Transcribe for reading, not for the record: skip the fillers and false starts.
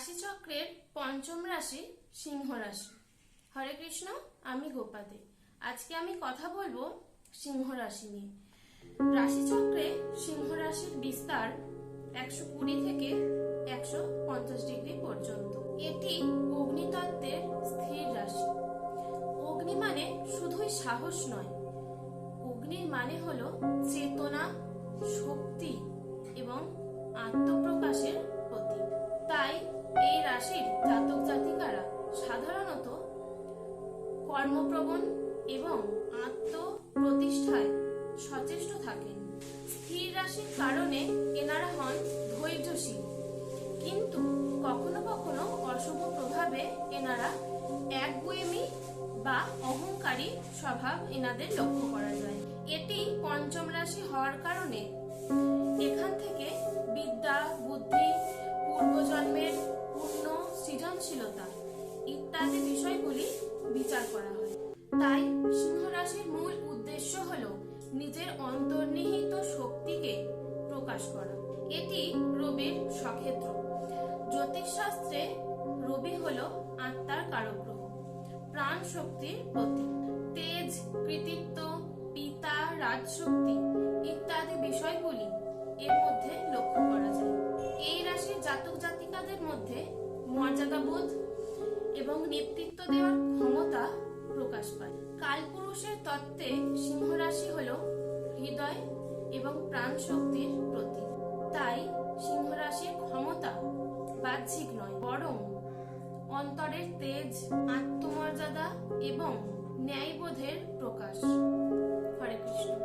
রাশিচক্রের পঞ্চম রাশি সিংহ রাশি। হরে কৃষ্ণ, আমি গোপাতে। আজকে আমি কথা বলবো সিংহ রাশি নিয়ে। রাশিচক্রে সিংহ রাশির বিস্তার 120 থেকে 150 ডিগ্রি পর্যন্ত। এটি অগ্নিতত্ত্বের স্থির রাশি। অগ্নি মানে শুধুই সাহস নয়, অগ্নির মানে হলো চেতনা, শক্তি এবং আত্মপ্রকাশের প্রতীক। তাই এই রাশির জাতক জাতিকারা সাধারণত কর্মপ্রবণ এবং আত্মপ্রতিষ্ঠায় সচেষ্ট থাকেন। স্থির রাশির কারণে এনারা হন ধৈর্যশীল, কিন্তু কখনো কখনো অশুভ প্রভাবে এনারা একগুঁয়েমি বা অহংকারী স্বভাব এনাদের লক্ষ্য করা যায়। এটি পঞ্চম রাশি হওয়ার কারণে এখান থেকে বিদ্যা, বুদ্ধি, পূর্বজন্মের পূর্ণ সৃজনশীলতা ইত্যাদি বিষয়গুলি বিচার করা হয়। তাই সিংহ রাশির মূল উদ্দেশ্য হলো নিজের অন্তর্নিহিত শক্তিকে প্রকাশ করা। এটি রবির সক্ষেত্র। জ্যোতিষশাস্ত্রে রবি হলো আত্মার কারক গ্রহ, প্রাণ শক্তির প্রতীক। তেজ, কৃতিত্ব, পিতা, রাজশক্তি ইত্যাদি বিষয়গুলি এর মধ্যে লক্ষ্য করা যায়। এই রাশির জাতক জাতিকাদের মধ্যে মর্যাদাবোধ এবং নেতৃত্ব দেওয়ার ক্ষমতা প্রকাশ পায়। কালপুরুষের তত্ত্বে সিংহ রাশি হলো হৃদয় এবং প্রাণ শক্তির প্রতীক। তাই সিংহ রাশির ক্ষমতা বাহ্যিক নয়, বরং অন্তরের তেজ, আত্মমর্যাদা এবং ন্যায়বোধের প্রকাশ। হরে কৃষ্ণ।